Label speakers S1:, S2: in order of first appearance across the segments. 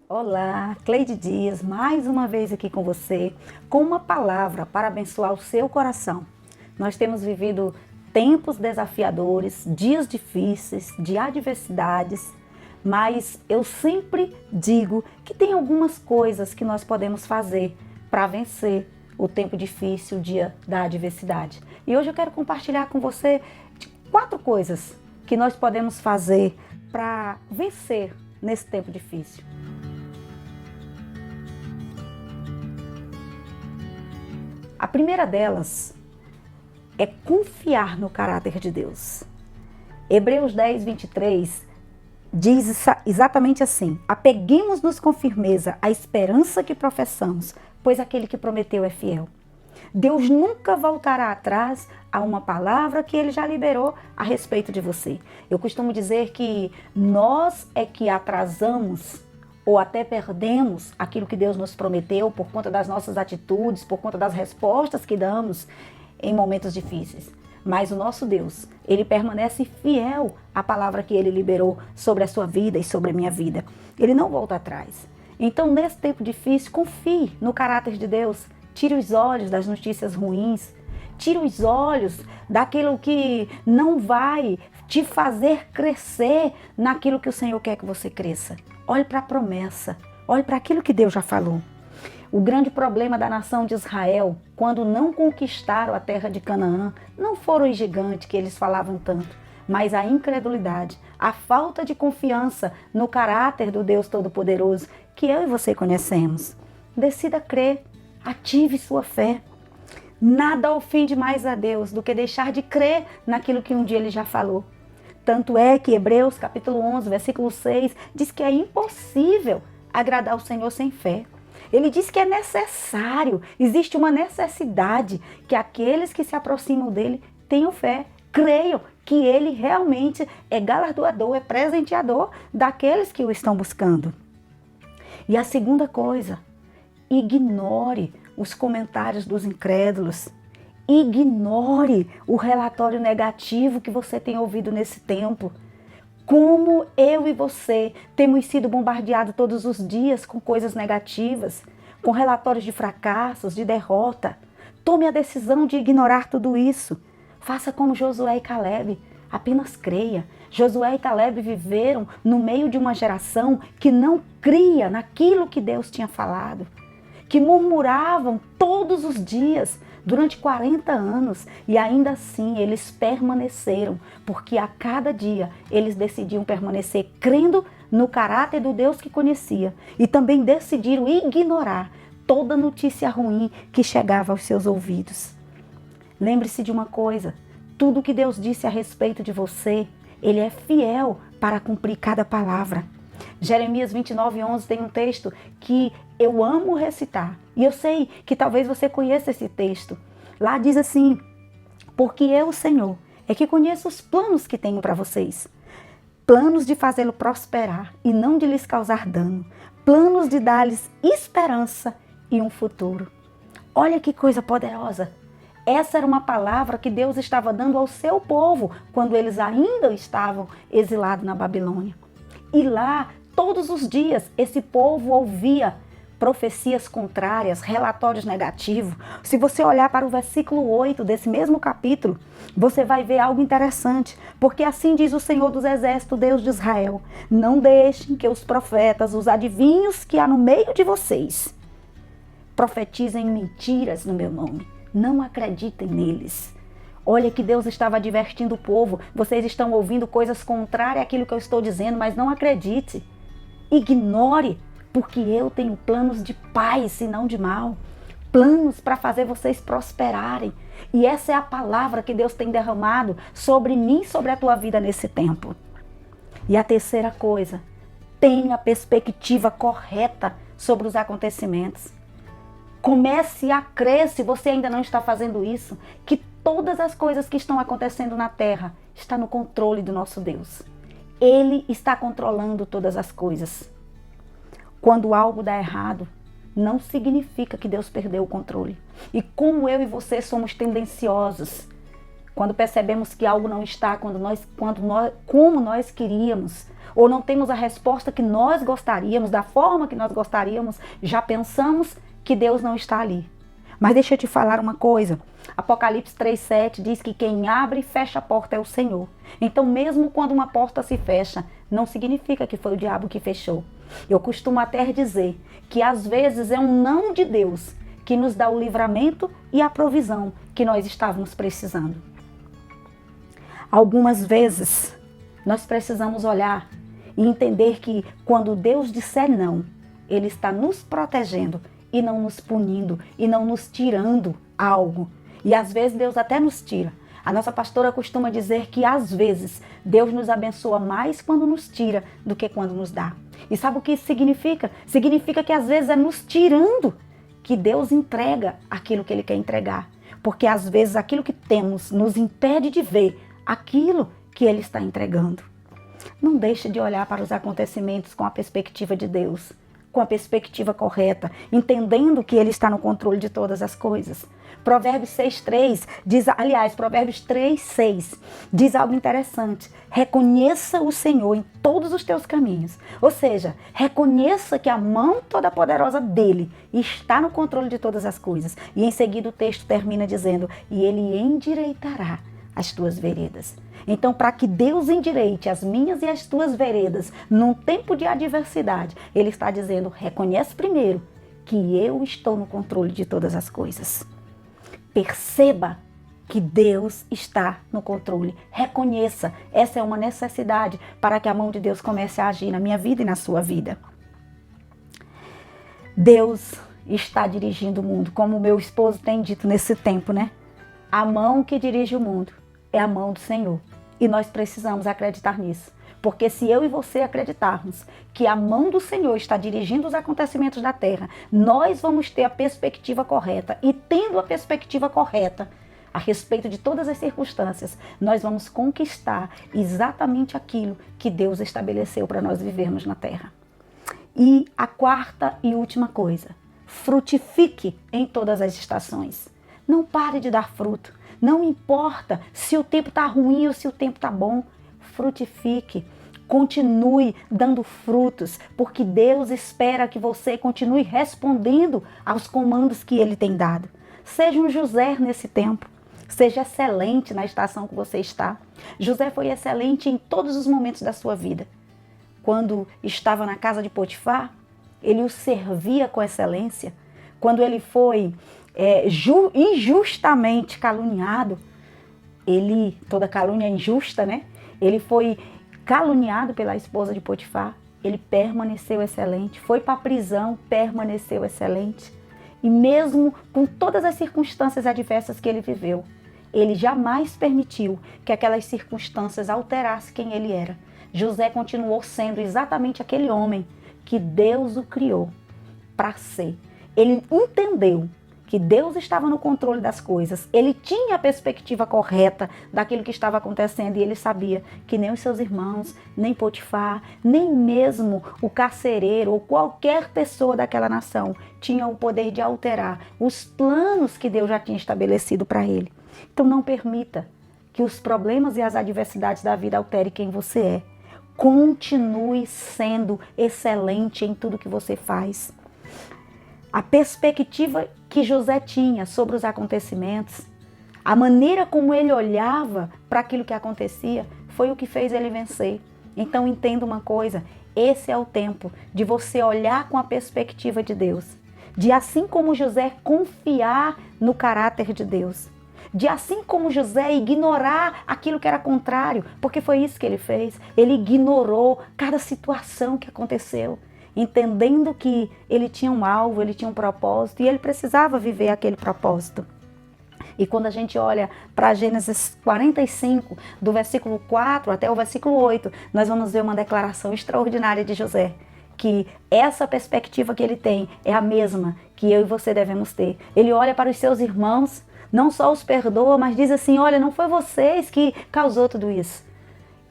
S1: Olá, Cleide Dias, mais uma vez aqui com você, com uma palavra para abençoar o seu coração. Nós temos vivido tempos desafiadores, dias difíceis, de adversidades, mas eu sempre digo que tem algumas coisas que nós podemos fazer para vencer o tempo difícil, o dia da adversidade. E hoje eu quero compartilhar com você 4 coisas que nós podemos fazer para vencer nesse tempo difícil. A primeira delas é confiar no caráter de Deus. Hebreus 10, 23 diz exatamente assim: apeguemos-nos com firmeza à esperança que professamos, pois aquele que prometeu é fiel. Deus nunca voltará atrás a uma palavra que Ele já liberou a respeito de você. Eu costumo dizer que nós é que atrasamos ou até perdemos aquilo que Deus nos prometeu por conta das nossas atitudes, por conta das respostas que damos em momentos difíceis. Mas o nosso Deus, Ele permanece fiel à palavra que Ele liberou sobre a sua vida e sobre a minha vida. Ele não volta atrás. Então, nesse tempo difícil, confie no caráter de Deus. Tire os olhos das notícias ruins. Tire os olhos daquilo que não vai te fazer crescer naquilo que o Senhor quer que você cresça. Olhe para a promessa, olhe para aquilo que Deus já falou. O grande problema da nação de Israel, quando não conquistaram a terra de Canaã, não foram os gigantes que eles falavam tanto, mas a incredulidade, a falta de confiança no caráter do Deus Todo-Poderoso, que eu e você conhecemos. Decida crer, ative sua fé. Nada ofende mais a Deus do que deixar de crer naquilo que um dia Ele já falou. Tanto é que Hebreus capítulo 11, versículo 6, diz que é impossível agradar o Senhor sem fé. Ele diz que é necessário, existe uma necessidade que aqueles que se aproximam dele tenham fé, creiam que ele realmente é galardoador, é presenteador daqueles que o estão buscando. E a segunda coisa, ignore os comentários dos incrédulos. Ignore o relatório negativo que você tem ouvido nesse tempo. Como eu e você temos sido bombardeados todos os dias com coisas negativas, com relatórios de fracassos, de derrota. Tome a decisão de ignorar tudo isso. Faça como Josué e Caleb, apenas creia. Josué e Caleb viveram no meio de uma geração que não cria naquilo que Deus tinha falado, que murmuravam todos os dias, durante 40 anos, e ainda assim eles permaneceram, porque a cada dia eles decidiam permanecer crendo no caráter do Deus que conhecia e também decidiram ignorar toda notícia ruim que chegava aos seus ouvidos. Lembre-se de uma coisa, tudo que Deus disse a respeito de você, Ele é fiel para cumprir cada palavra. Jeremias 29, 11 tem um texto que eu amo recitar. E eu sei que talvez você conheça esse texto. Lá diz assim: porque eu, Senhor, é que conheço os planos que tenho para vocês. Planos de fazê-lo prosperar e não de lhes causar dano. Planos de dar-lhes esperança e um futuro. Olha que coisa poderosa. Essa era uma palavra que Deus estava dando ao seu povo quando eles ainda estavam exilados na Babilônia. E lá, todos os dias, esse povo ouvia profecias contrárias, relatórios negativos. Se você olhar para o versículo 8 desse mesmo capítulo, você vai ver algo interessante. Porque assim diz o Senhor dos Exércitos, Deus de Israel: não deixem que os profetas, os adivinhos que há no meio de vocês, profetizem mentiras no meu nome. Não acreditem neles. Olha que Deus estava advertindo o povo. Vocês estão ouvindo coisas contrárias àquilo que eu estou dizendo, mas não acredite. Ignore, porque eu tenho planos de paz e não de mal. Planos para fazer vocês prosperarem. E essa é a palavra que Deus tem derramado sobre mim, sobre a tua vida nesse tempo. E a terceira coisa, tenha a perspectiva correta sobre os acontecimentos. Comece a crer, se você ainda não está fazendo isso, que todas as coisas que estão acontecendo na terra estão no controle do nosso Deus. Ele está controlando todas as coisas. Quando algo dá errado, não significa que Deus perdeu o controle. E como eu e você somos tendenciosos, quando percebemos que algo não está como nós queríamos, ou não temos a resposta que nós gostaríamos, da forma que nós gostaríamos, já pensamos que Deus não está ali. Mas deixa eu te falar uma coisa. Apocalipse 3,7 diz que quem abre e fecha a porta é o Senhor. Então, mesmo quando uma porta se fecha, não significa que foi o diabo que fechou. Eu costumo até dizer que às vezes é um não de Deus que nos dá o livramento e a provisão que nós estávamos precisando. Algumas vezes nós precisamos olhar e entender que quando Deus disser não, Ele está nos protegendo e não nos punindo e não nos tirando algo. E às vezes Deus até nos tira. A nossa pastora costuma dizer que às vezes Deus nos abençoa mais quando nos tira do que quando nos dá. E sabe o que isso significa? Significa que às vezes é nos tirando que Deus entrega aquilo que Ele quer entregar. Porque às vezes aquilo que temos nos impede de ver aquilo que Ele está entregando. Não deixe de olhar para os acontecimentos com a perspectiva de Deus, com a perspectiva correta, entendendo que Ele está no controle de todas as coisas. Provérbios 6,3 diz, aliás, Provérbios 3,6 diz algo interessante. Reconheça o Senhor em todos os teus caminhos. Ou seja, reconheça que a mão toda poderosa dele está no controle de todas as coisas. E em seguida o texto termina dizendo, e Ele endireitará as tuas veredas. Então, para que Deus endireite as minhas e as tuas veredas num tempo de adversidade, Ele está dizendo, reconhece primeiro que eu estou no controle de todas as coisas. Perceba que Deus está no controle. Reconheça, essa é uma necessidade para que a mão de Deus comece a agir na minha vida e na sua vida. Deus está dirigindo o mundo, como o meu esposo tem dito nesse tempo, né? A mão que dirige o mundo é a mão do Senhor. E nós precisamos acreditar nisso. Porque se eu e você acreditarmos que a mão do Senhor está dirigindo os acontecimentos da terra, nós vamos ter a perspectiva correta. E tendo a perspectiva correta a respeito de todas as circunstâncias, nós vamos conquistar exatamente aquilo que Deus estabeleceu para nós vivermos na terra. E a quarta e última coisa, frutifique em todas as estações. Não pare de dar fruto. Não importa se o tempo está ruim ou se o tempo está bom. Frutifique. Continue dando frutos, porque Deus espera que você continue respondendo aos comandos que Ele tem dado. Seja um José nesse tempo. Seja excelente na estação que você está. José foi excelente em todos os momentos da sua vida. Quando estava na casa de Potifar, ele o servia com excelência. Quando ele foi injustamente caluniado, toda calúnia é injusta, né? Ele foi caluniado pela esposa de Potifar, ele permaneceu excelente, foi para a prisão, permaneceu excelente. E mesmo com todas as circunstâncias adversas que ele viveu, ele jamais permitiu que aquelas circunstâncias alterassem quem ele era. José continuou sendo exatamente aquele homem que Deus o criou para ser. Ele entendeu que Deus estava no controle das coisas, ele tinha a perspectiva correta daquilo que estava acontecendo e ele sabia que nem os seus irmãos, nem Potifar, nem mesmo o carcereiro ou qualquer pessoa daquela nação tinha o poder de alterar os planos que Deus já tinha estabelecido para ele. Então não permita que os problemas e as adversidades da vida alterem quem você é. Continue sendo excelente em tudo que você faz. A perspectiva que José tinha sobre os acontecimentos, a maneira como ele olhava para aquilo que acontecia, foi o que fez ele vencer. Então entenda uma coisa, esse é o tempo de você olhar com a perspectiva de Deus, de assim como José confiar no caráter de Deus, de assim como José ignorar aquilo que era contrário, porque foi isso que ele fez, ele ignorou cada situação que aconteceu, entendendo que ele tinha um alvo, ele tinha um propósito e ele precisava viver aquele propósito. E quando a gente olha para Gênesis 45, do versículo 4 até o versículo 8, nós vamos ver uma declaração extraordinária de José, que essa perspectiva que ele tem é a mesma que eu e você devemos ter. Ele olha para os seus irmãos, não só os perdoa, mas diz assim, olha, não foi vocês que causou tudo isso.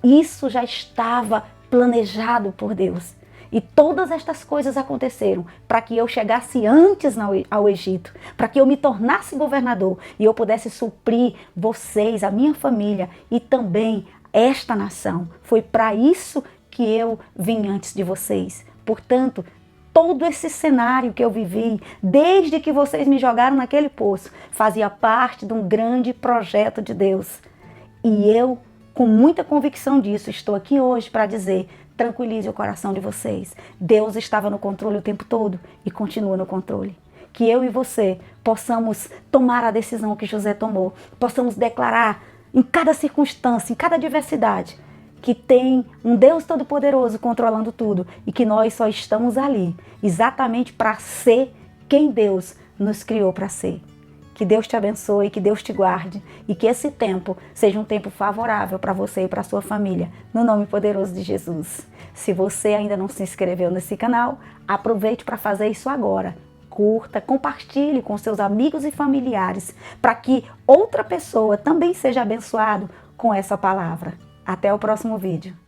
S1: Isso já estava planejado por Deus. E todas estas coisas aconteceram para que eu chegasse antes ao Egito, para que eu me tornasse governador e eu pudesse suprir vocês, a minha família e também esta nação. Foi para isso que eu vim antes de vocês. Portanto, todo esse cenário que eu vivi, desde que vocês me jogaram naquele poço, fazia parte de um grande projeto de Deus. E eu, com muita convicção disso, estou aqui hoje para dizer: tranquilize o coração de vocês. Deus estava no controle o tempo todo e continua no controle. Que eu e você possamos tomar a decisão que José tomou, possamos declarar em cada circunstância, em cada adversidade, que tem um Deus Todo-Poderoso controlando tudo e que nós só estamos ali exatamente para ser quem Deus nos criou para ser. Que Deus te abençoe, que Deus te guarde e que esse tempo seja um tempo favorável para você e para sua família, no nome poderoso de Jesus. Se você ainda não se inscreveu nesse canal, aproveite para fazer isso agora. Curta, compartilhe com seus amigos e familiares para que outra pessoa também seja abençoado com essa palavra. Até o próximo vídeo.